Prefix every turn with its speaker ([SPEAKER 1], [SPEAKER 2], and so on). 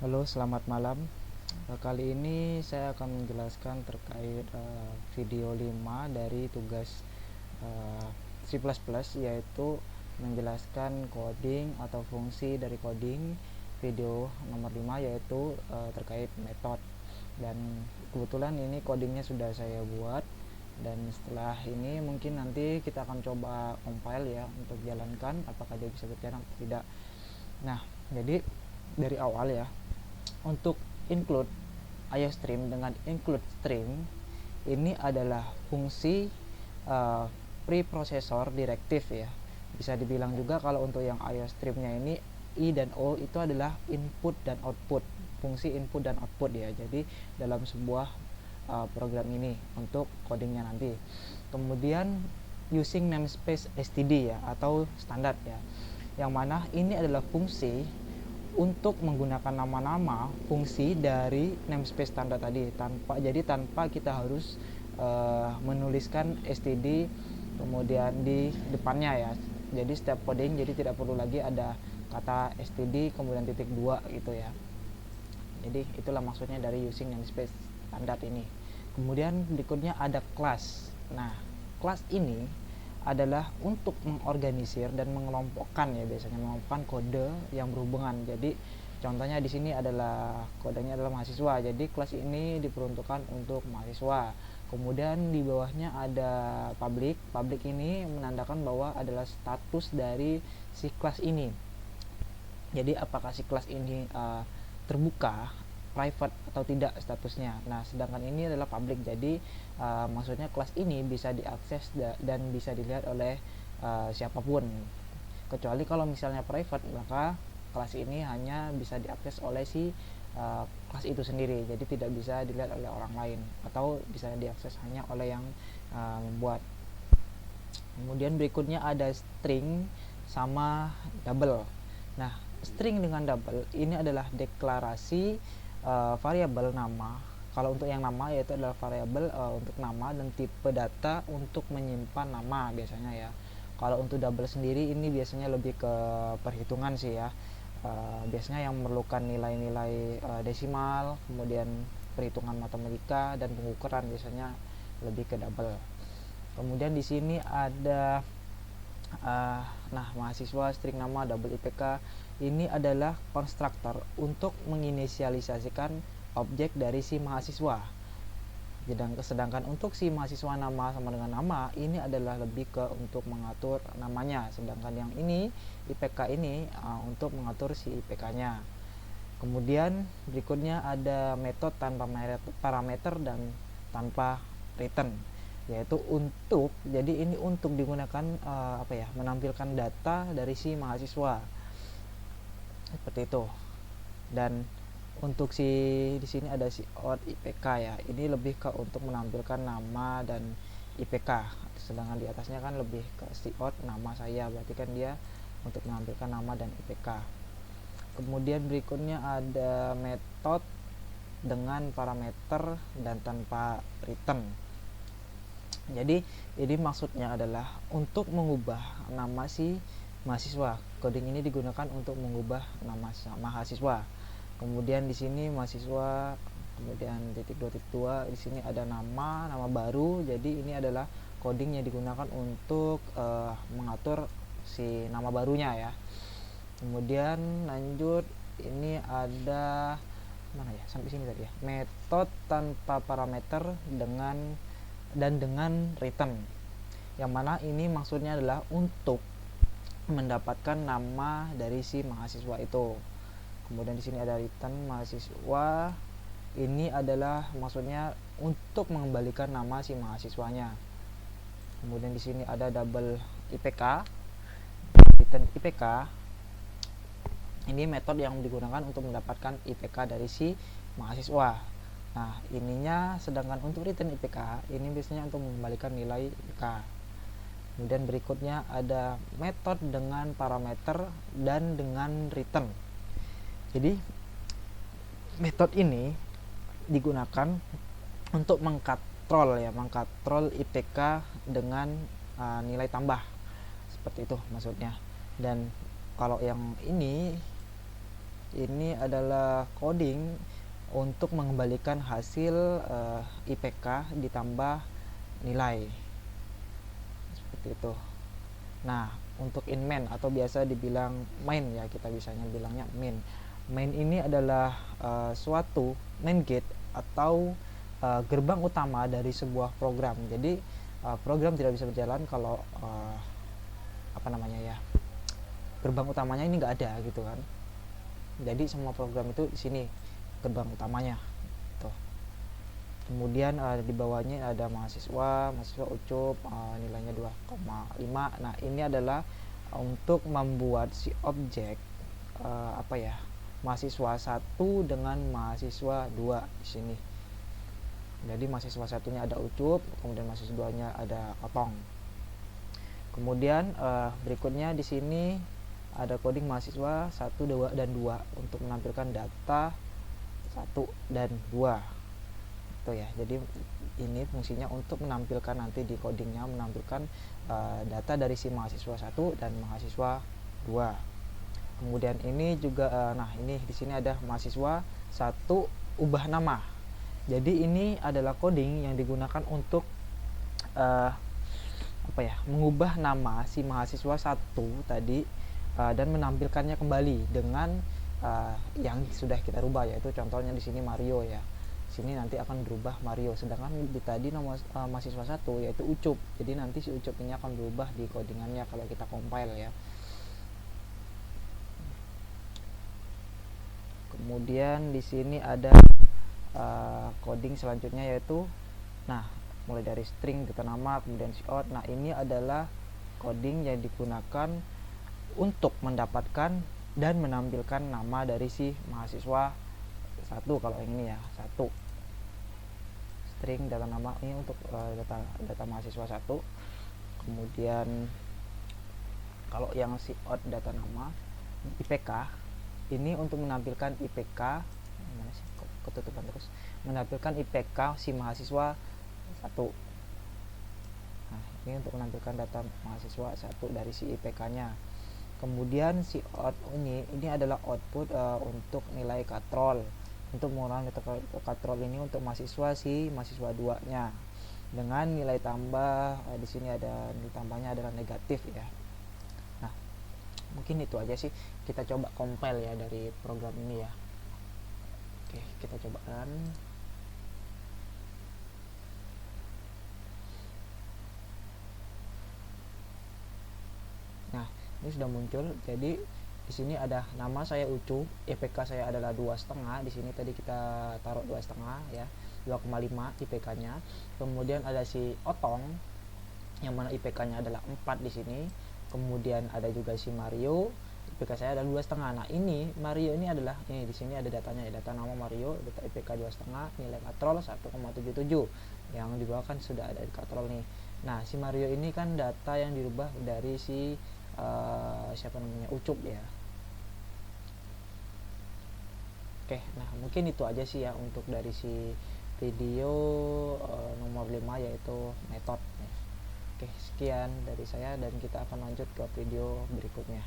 [SPEAKER 1] Halo, selamat malam. Kali ini saya akan menjelaskan terkait video 5 dari tugas C++, yaitu menjelaskan coding atau fungsi dari coding. Video nomor 5 yaitu terkait metode. Dan kebetulan ini codingnya sudah saya buat, dan setelah ini mungkin nanti kita akan coba compile ya untuk jalankan apakah dia bisa berjalan atau tidak. Nah, jadi dari awal ya, untuk include IOStream dengan include string ini adalah fungsi preprocessor directive ya. Bisa dibilang juga kalau untuk yang IOStream-nya ini I dan O itu adalah input dan output, fungsi input dan output ya. Jadi dalam sebuah program ini untuk codingnya nanti. Kemudian using namespace std ya, atau standar ya, yang mana ini adalah fungsi untuk menggunakan nama-nama fungsi dari namespace standar tadi, tanpa kita harus menuliskan std kemudian di depannya ya. Jadi setiap coding jadi tidak perlu lagi ada kata std kemudian titik 2 gitu ya. Jadi itulah maksudnya dari using namespace standar ini. Kemudian berikutnya ada class. Nah, class ini adalah untuk mengorganisir dan mengelompokkan ya, biasanya mengelompokkan kode yang berhubungan. Jadi contohnya di sini adalah kodenya adalah mahasiswa. Jadi kelas ini diperuntukkan untuk mahasiswa. Kemudian di bawahnya ada public. Public ini menandakan bahwa adalah status dari si kelas ini. Jadi apakah si kelas ini terbuka, private atau tidak statusnya. Nah, sedangkan ini adalah public. Jadi maksudnya kelas ini bisa diakses dan bisa dilihat oleh siapapun. Kecuali kalau misalnya private, maka kelas ini hanya bisa diakses oleh si kelas itu sendiri. Jadi tidak bisa dilihat oleh orang lain, atau bisa diakses hanya oleh yang membuat. Kemudian berikutnya ada string sama double. Nah, string dengan double ini adalah deklarasi variabel nama. Kalau untuk yang nama yaitu adalah variabel untuk nama dan tipe data untuk menyimpan nama biasanya ya. Kalau untuk double sendiri ini biasanya lebih ke perhitungan sih ya. Biasanya yang memerlukan nilai-nilai desimal, kemudian perhitungan matematika dan pengukuran, biasanya lebih ke double. Kemudian di sini ada mahasiswa, string nama, double IPK. Ini adalah konstruktor untuk menginisialisasikan objek dari si mahasiswa. Sedangkan untuk si mahasiswa nama sama dengan nama, ini adalah lebih ke untuk mengatur namanya. Sedangkan yang ini IPK ini untuk mengatur si IPK-nya. Kemudian berikutnya ada metode tanpa parameter dan tanpa return, yaitu jadi ini untuk digunakan menampilkan data dari si mahasiswa seperti itu. Dan untuk di sini ada si out IPK ya, ini lebih ke untuk menampilkan nama dan IPK. Sedangkan di atasnya kan lebih ke si out nama saya, berarti kan dia untuk menampilkan nama dan IPK. Kemudian berikutnya ada metode dengan parameter dan tanpa return. Jadi ini maksudnya adalah untuk mengubah nama si mahasiswa. Coding ini digunakan untuk mengubah nama mahasiswa. Kemudian di sini mahasiswa, kemudian titik 2 di sini ada nama baru. Jadi ini adalah coding yang digunakan untuk mengatur si nama barunya ya. Kemudian lanjut, ini ada mana ya, sampai sini tadi ya, metode tanpa parameter dengan return, yang mana ini maksudnya adalah untuk mendapatkan nama dari si mahasiswa itu. Kemudian di sini ada return mahasiswa, ini adalah maksudnya untuk mengembalikan nama si mahasiswanya. Kemudian di sini ada double IPK, return IPK. Ini metode yang digunakan untuk mendapatkan IPK dari si mahasiswa. Nah, ininya, sedangkan untuk return IPK ini biasanya untuk mengembalikan nilai IPK. Kemudian berikutnya ada metode dengan parameter dan dengan return. Jadi metode ini digunakan untuk mengkatrol IPK dengan nilai tambah. Seperti itu maksudnya. Dan kalau yang ini ini adalah coding untuk mengembalikan hasil IPK ditambah nilai seperti itu. Nah, untuk in main atau biasa dibilang main ya, kita bisanya bilangnya main. Main ini adalah suatu main gate atau gerbang utama dari sebuah program. Jadi program tidak bisa berjalan kalau gerbang utamanya ini nggak ada gitu kan. Jadi semua program itu di sini gerbang utamanya. Tuh. Kemudian di bawahnya ada mahasiswa ucup, nilainya 2,5. Nah, ini adalah untuk membuat si objek mahasiswa 1 dengan mahasiswa 2 di sini. Jadi mahasiswa satunya ada ucup, kemudian mahasiswa 2-nya ada kotong. Kemudian berikutnya di sini ada coding mahasiswa 1, 2 dan 2 untuk menampilkan data 1 dan 2. Itu ya. Jadi ini fungsinya untuk menampilkan nanti di codingnya menampilkan data dari si mahasiswa 1 dan mahasiswa 2. Kemudian ini juga ini di sini ada mahasiswa 1 ubah nama. Jadi ini adalah coding yang digunakan untuk mengubah nama si mahasiswa 1 tadi dan menampilkannya kembali dengan yang sudah kita rubah, yaitu contohnya di sini Mario ya. Sini nanti akan berubah Mario, sedangkan di tadi nama mahasiswa 1 yaitu Ucup. Jadi nanti si Ucup ini akan berubah di codingannya kalau kita compile ya. Kemudian di sini ada coding selanjutnya yaitu mulai dari string data nama kemudian cout. Nah, ini adalah coding yang digunakan untuk mendapatkan dan menampilkan nama dari si mahasiswa 1 kalau yang ini ya, 1 string data nama ini untuk data mahasiswa 1. Kemudian kalau yang si out data nama IPK ini untuk menampilkan IPK ketutupan terus, menampilkan IPK si mahasiswa 1. Nah, ini untuk menampilkan data mahasiswa 1 dari si IPK-nya. Kemudian si out ini adalah output untuk nilai katrol, untuk mengurangi katrol ini untuk mahasiswa 2-nya dengan nilai tambah di sini ada nilai tambahnya adalah negatif ya. Nah, mungkin itu aja sih, kita coba compile ya dari program ini ya. Oke, kita cobakan. Nah, ini sudah muncul. Jadi di sini ada nama saya Ucup, IPK saya adalah 2,5. Di sini tadi kita taruh 2,5 ya, 2,5 IPK-nya. Kemudian ada si Otong yang mana IPK-nya adalah 4 di sini. Kemudian ada juga si Mario, IPK saya adalah 2,5. Nah, ini Mario ini adalah di sini ada datanya ya, data nama Mario, data IPK 2,5, nilai katrol 1,77. Yang di bawah kan sudah ada katrol nih. Nah, si Mario ini kan data yang dirubah dari si Ucup ya. Oke, nah mungkin itu aja sih ya untuk dari si video nomor 5 yaitu metode. Oke, sekian dari saya dan kita akan lanjut ke video berikutnya.